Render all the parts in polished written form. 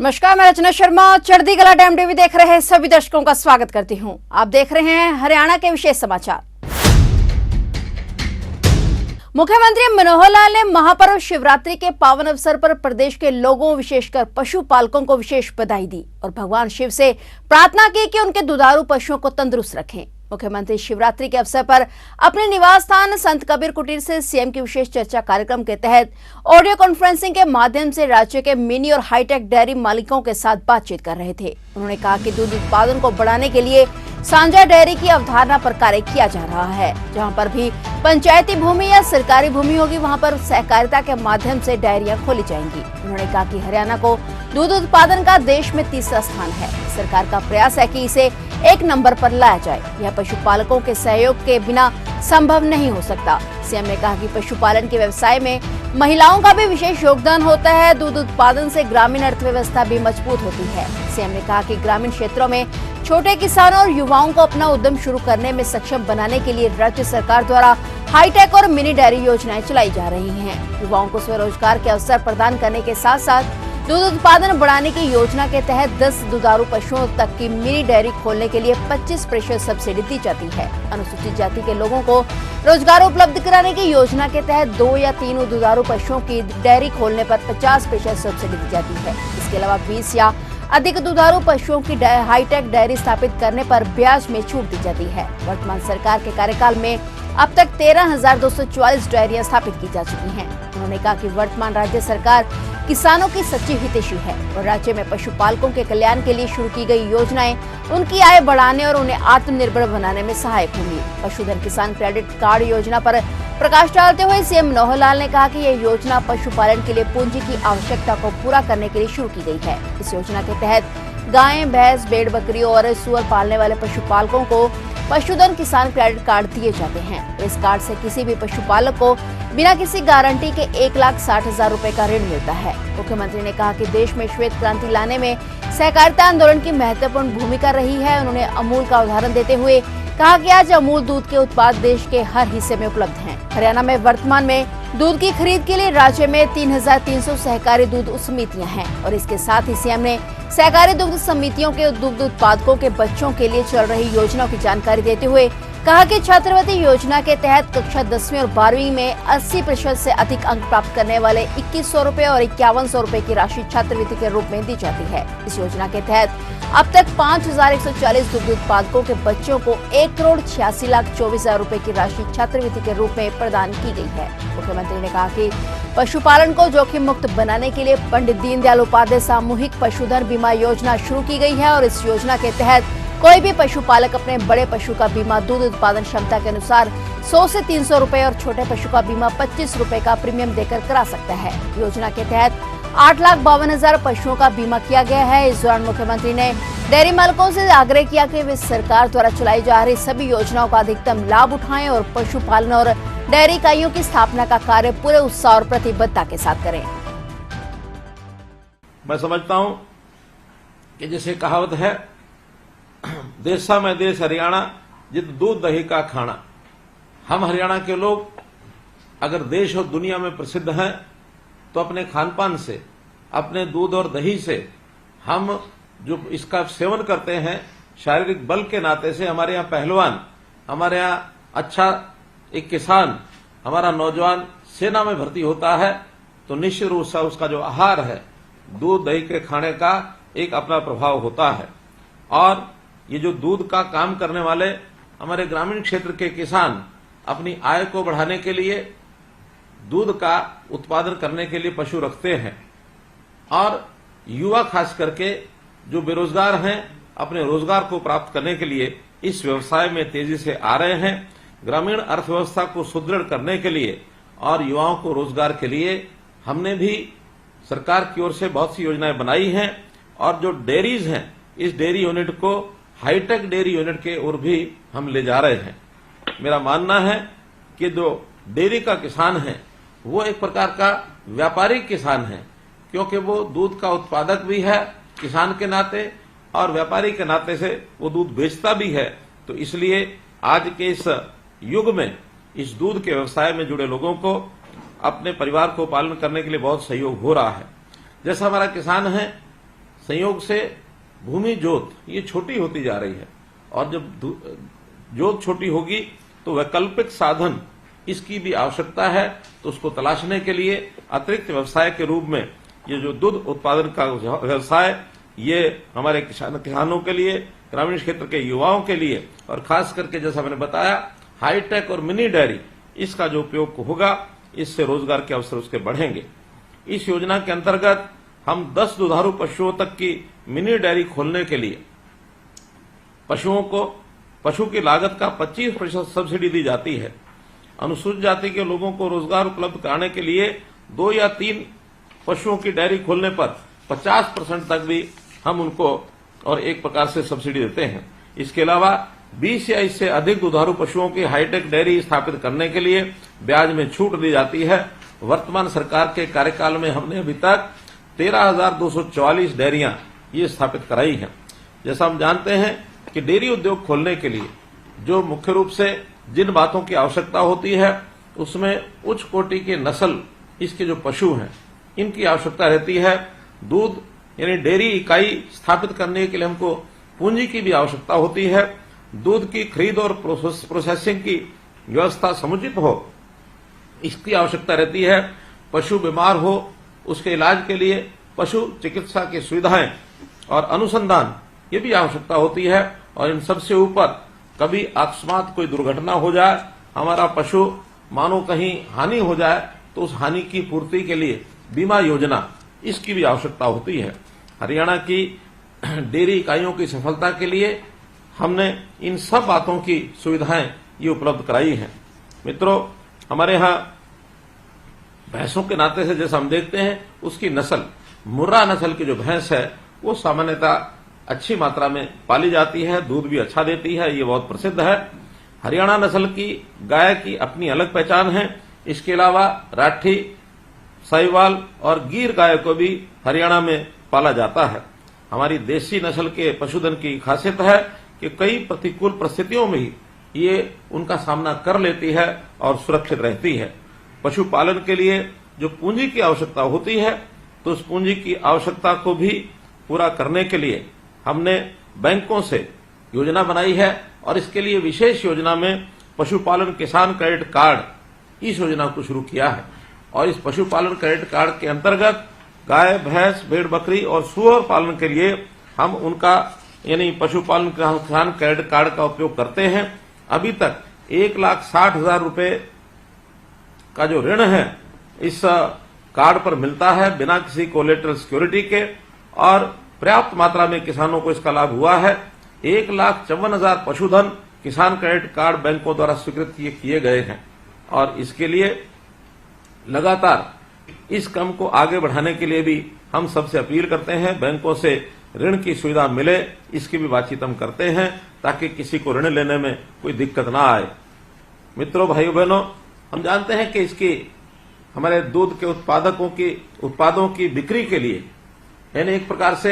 नमस्कार, मैं रचना शर्मा चढ़ती कला टाइम टीवी देख रहे सभी दर्शकों का स्वागत करती हूं। आप देख रहे हैं हरियाणा के विशेष समाचार। मुख्यमंत्री मनोहर लाल ने महापर्व शिवरात्रि के पावन अवसर पर प्रदेश के लोगों विशेषकर पशुपालकों को विशेष बधाई दी और भगवान शिव से प्रार्थना की कि उनके दुधारू पशुओं को तंदुरुस्त रखें। मुख्यमंत्री शिवरात्रि के अवसर पर अपने निवास स्थान संत कबीर कुटीर से सीएम की विशेष चर्चा कार्यक्रम के तहत ऑडियो कॉन्फ्रेंसिंग के माध्यम से राज्य के मिनी और हाईटेक डेयरी मालिकों के साथ बातचीत कर रहे थे। उन्होंने कहा कि दूध उत्पादन को बढ़ाने के लिए साझा डेयरी की अवधारणा पर कार्य किया जा रहा है। जहां पर भी पंचायती भूमि या सरकारी भूमि होगी वहां पर सहकारिता के माध्यम से डेयरियां खोली जाएंगी। उन्होंने कहा कि हरियाणा को दूध उत्पादन का देश में तीसरा स्थान है। सरकार का प्रयास है कि इसे 1 नंबर पर लाया जाए। यह पशुपालकों के सहयोग के बिना संभव नहीं हो सकता। सीएम ने कहा कि पशुपालन के व्यवसाय में महिलाओं का भी विशेष योगदान होता है। दूध उत्पादन से ग्रामीण अर्थव्यवस्था भी मजबूत होती है। सीएम ने कहा कि ग्रामीण क्षेत्रों में छोटे किसानों और युवाओं को अपना उद्यम शुरू करने में सक्षम बनाने के लिए राज्य सरकार द्वारा हाईटेक और मिनी डेयरी योजनाएं चलाई जा रही हैं। युवाओं को स्वरोजगार के अवसर प्रदान करने के साथ साथ दूध उत्पादन बढ़ाने की योजना के तहत 10 दुधारू पशुओं तक की मिनी डेयरी खोलने के लिए 25% सब्सिडी दी जाती है। अनुसूचित जाति के लोगों को रोजगार उपलब्ध कराने की योजना के तहत 2 या 3 दुधारू पशुओं की डेयरी खोलने पर 50% सब्सिडी दी जाती है। इसके अलावा 20 या अधिक दुधारू पशुओं की हाईटेक डेयरी स्थापित करने पर ब्याज में छूट दी जाती है। वर्तमान सरकार के कार्यकाल में अब तक 13,244 डेयरियां स्थापित की जा चुकी हैं। उन्होंने कहा कि वर्तमान राज्य सरकार किसानों की सच्ची हितैषी है और राज्य में पशुपालकों के कल्याण के लिए शुरू की गई योजनाएं उनकी आय बढ़ाने और उन्हें आत्मनिर्भर बनाने में सहायक होंगी। पशुधन किसान क्रेडिट कार्ड योजना पर प्रकाश डालते हुए सीएम मनोहर लाल ने कहा कि यह योजना पशुपालन के लिए पूंजी की आवश्यकता को पूरा करने के लिए शुरू की गई है। इस योजना के तहत गायें, भैंस, भेड़, बकरियों और सुअर पालने वाले पशुपालकों को पशुधन किसान क्रेडिट कार्ड दिए जाते हैं। इस कार्ड से किसी भी पशुपालक को बिना किसी गारंटी के 1,60,000 रुपए का ऋण मिलता है। मुख्यमंत्री ने कहा कि देश में श्वेत क्रांति लाने में सहकारिता आंदोलन की महत्वपूर्ण भूमिका रही है। उन्होंने अमूल का उदाहरण देते हुए कहा कि आज अमूल दूध के उत्पाद देश के हर हिस्से में उपलब्ध हैं। हरियाणा में वर्तमान में दूध की खरीद के लिए राज्य में 3,300 सहकारी दूध समितियां हैं और इसके साथ ही सीएम ने सहकारी दुग्ध समितियों के दुग्ध उत्पादकों के बच्चों के लिए चल रही योजनाओं की जानकारी देते हुए कहा कि छात्रवृत्ति योजना के तहत कक्षा 10वीं और 12वीं में 80% से अधिक अंक प्राप्त करने वाले 2,100 रुपए और 5,100 रुपए की राशि छात्रवृत्ति के रूप में दी जाती है। इस योजना के तहत अब तक 5,140 दुग्ध उत्पादकों के बच्चों को 1,86,24,000 रुपए की राशि छात्रवृत्ति के रूप में प्रदान की गई है। मुख्यमंत्री ने कहा कि पशुपालन को जोखिम मुक्त बनाने के लिए पंडित दीनदयाल उपाध्याय सामूहिक पशुधन बीमा योजना शुरू की गई है और इस योजना के तहत कोई भी पशुपालक अपने बड़े पशु का बीमा दूध उत्पादन क्षमता के अनुसार 100 से 300 रुपए और छोटे पशु का बीमा 25 रुपए का प्रीमियम देकर करा सकता है। योजना के तहत 8,52,000 पशुओं का बीमा किया गया है। इस दौरान मुख्यमंत्री ने डेयरी मालिकों से आग्रह किया कि वे सरकार द्वारा चलाई जा रही सभी योजनाओं का अधिकतम लाभ उठाएं और पशुपालन और डेयरी इकाइयों की स्थापना का कार्य पूरे उत्साह और प्रतिबद्धता के साथ करें। मैं समझता हूं कि जैसे कहावत है, देशा में देश हरियाणा जित दूध दही का खाना। हम हरियाणा के लोग अगर देश और दुनिया में प्रसिद्ध हैं तो अपने खानपान से, अपने दूध और दही से हम जो इसका सेवन करते हैं, शारीरिक बल के नाते से हमारे यहाँ पहलवान, हमारे यहाँ अच्छा एक किसान, हमारा नौजवान सेना में भर्ती होता है तो निश्चित रूप से उसका जो आहार है दूध दही के खाने का एक अपना प्रभाव होता है। और ये जो दूध का काम करने वाले हमारे ग्रामीण क्षेत्र के किसान अपनी आय को बढ़ाने के लिए दूध का उत्पादन करने के लिए पशु रखते हैं और युवा खास करके जो बेरोजगार हैं अपने रोजगार को प्राप्त करने के लिए इस व्यवसाय में तेजी से आ रहे हैं। ग्रामीण अर्थव्यवस्था को सुदृढ़ करने के लिए और युवाओं को रोजगार के लिए हमने भी सरकार की ओर से बहुत सी योजनाएं बनाई हैं और जो डेयरीज हैं इस डेयरी यूनिट को हाईटेक डेयरी यूनिट के ओर भी हम ले जा रहे हैं। मेरा मानना है कि जो डेयरी का किसान है वो एक प्रकार का व्यापारिक किसान है, क्योंकि वो दूध का उत्पादक भी है किसान के नाते और व्यापारी के नाते से वो दूध बेचता भी है। तो इसलिए आज के इस युग में इस दूध के व्यवसाय में जुड़े लोगों को अपने परिवार को पालन करने के लिए बहुत सहयोग हो रहा है। जैसा हमारा किसान है संयोग से भूमि जोत ये छोटी होती जा रही है, और जब जोत छोटी होगी तो वैकल्पिक साधन इसकी भी आवश्यकता है। तो उसको तलाशने के लिए अतिरिक्त व्यवसाय के रूप में ये जो दूध उत्पादन का व्यवसाय, ये हमारे किसानों के लिए, ग्रामीण क्षेत्र के युवाओं के लिए, और खास करके जैसा मैंने बताया हाईटेक और मिनी डेयरी, इसका जो उपयोग होगा, इससे रोजगार के अवसर उसके बढ़ेंगे। इस योजना के अंतर्गत हम 10 दुधारू पशुओं तक की मिनी डेयरी खोलने के लिए पशुओं को पशु की लागत का 25% सब्सिडी दी जाती है। अनुसूचित जाति के लोगों को रोजगार उपलब्ध कराने के लिए 2 या 3 पशुओं की डेयरी खोलने पर 50% तक भी हम उनको और एक प्रकार से सब्सिडी देते हैं। इसके अलावा 20 या इससे अधिक दुधारू पशुओं की हाईटेक डेयरी स्थापित करने के लिए ब्याज में छूट दी जाती है। वर्तमान सरकार के कार्यकाल में हमने अभी तक 13,244 डेयरियां ये स्थापित कराई हैं। जैसा हम जानते हैं कि डेयरी उद्योग खोलने के लिए जो मुख्य रूप से जिन बातों की आवश्यकता होती है, उसमें उच्च कोटि के नस्ल इसके जो पशु हैं इनकी आवश्यकता रहती है। दूध यानी डेयरी इकाई स्थापित करने के लिए हमको पूंजी की भी आवश्यकता होती है। दूध की खरीद और प्रोसेसिंग की व्यवस्था समुचित हो, इसकी आवश्यकता रहती है। पशु बीमार हो उसके इलाज के लिए पशु चिकित्सा की सुविधाएं और अनुसंधान ये भी आवश्यकता होती है। और इन सबसे ऊपर कभी अकस्मात कोई दुर्घटना हो जाए, हमारा पशु मानो कहीं हानि हो जाए, तो उस हानि की पूर्ति के लिए बीमा योजना इसकी भी आवश्यकता होती है। हरियाणा की डेयरी इकाइयों की सफलता के लिए हमने इन सब बातों की सुविधाएं ये उपलब्ध कराई हैं। मित्रों, हमारे यहाँ भैंसों के नाते से जैसा हम देखते हैं, उसकी नस्ल मुर्रा नस्ल की जो भैंस है वो सामान्यतः अच्छी मात्रा में पाली जाती है, दूध भी अच्छा देती है, ये बहुत प्रसिद्ध है। हरियाणा नस्ल की गाय की अपनी अलग पहचान है। इसके अलावा राठी, साहिवाल और गिर गाय को भी हरियाणा में पाला जाता है। हमारी देसी नस्ल के पशुधन की खासियत है कि कई प्रतिकूल परिस्थितियों में ही ये उनका सामना कर लेती है और सुरक्षित रहती है। पशुपालन के लिए जो पूंजी की आवश्यकता होती है, तो उस पूंजी की आवश्यकता को भी पूरा करने के लिए हमने बैंकों से योजना बनाई है, और इसके लिए विशेष योजना में पशुपालन किसान क्रेडिट कार्ड इस योजना को शुरू किया है। और इस पशुपालन क्रेडिट कार्ड के अंतर्गत गाय, भैंस, भेड़, बकरी और सूअर पालन के लिए हम उनका यानी पशुपालन किसान क्रेडिट कार्ड का उपयोग करते हैं। अभी तक 1,60,000 रुपए का जो ऋण है इस कार्ड पर मिलता है बिना किसी कोलेटरल सिक्योरिटी के, और पर्याप्त मात्रा में किसानों को इसका लाभ हुआ है। 1,54,000 पशुधन किसान क्रेडिट कार्ड बैंकों द्वारा स्वीकृत किए गए हैं, और इसके लिए लगातार इस क्रम को आगे बढ़ाने के लिए भी हम सबसे अपील करते हैं। बैंकों से ऋण की सुविधा मिले, इसकी भी बातचीत हम करते हैं, ताकि किसी को ऋण लेने में कोई दिक्कत ना आए। मित्रों, भाइयों बहनों, हम जानते हैं कि इसकी हमारे दूध के उत्पादों की बिक्री के लिए यानी एक प्रकार से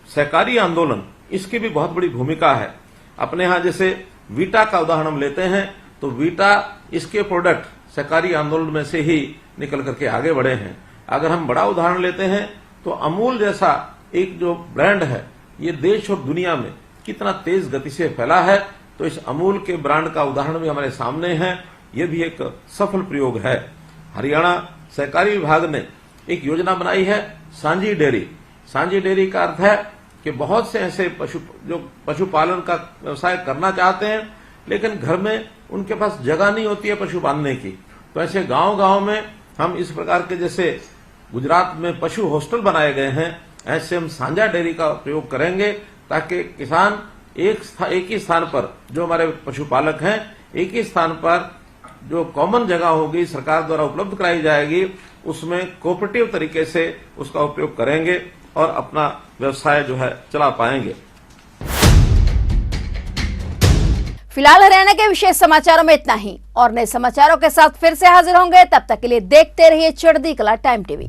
सहकारी आंदोलन, इसकी भी बहुत बड़ी भूमिका है। अपने यहाँ जैसे वीटा का उदाहरण हम लेते हैं, तो वीटा इसके प्रोडक्ट सहकारी आंदोलन में से ही निकल करके आगे बढ़े हैं। अगर हम बड़ा उदाहरण लेते हैं तो अमूल जैसा एक जो ब्रांड है, ये देश और दुनिया में कितना तेज गति से फैला है। तो इस अमूल के ब्रांड का उदाहरण भी हमारे सामने है, ये भी एक सफल प्रयोग है। हरियाणा सहकारी विभाग ने एक योजना बनाई है सांझी डेयरी। सांझी डेयरी का अर्थ है कि बहुत से ऐसे पशुपालन का व्यवसाय करना चाहते हैं, लेकिन घर में उनके पास जगह नहीं होती है पशु पालने की। तो ऐसे गांव-गांव में हम इस प्रकार के, जैसे गुजरात में पशु हॉस्टल बनाए गए हैं, ऐसे हम सांझा डेयरी का प्रयोग करेंगे, ताकि किसान एक ही स्थान पर, जो हमारे पशुपालक हैं, एक ही स्थान पर जो कॉमन जगह होगी सरकार द्वारा उपलब्ध कराई जाएगी, उसमें कोऑपरेटिव तरीके से उसका उपयोग करेंगे और अपना व्यवसाय जो है चला पाएंगे। फिलहाल हरियाणा के विशेष समाचारों में इतना ही, और नए समाचारों के साथ फिर से हाजिर होंगे। तब तक के लिए देखते रहिए चढ़ती कला टाइम टीवी।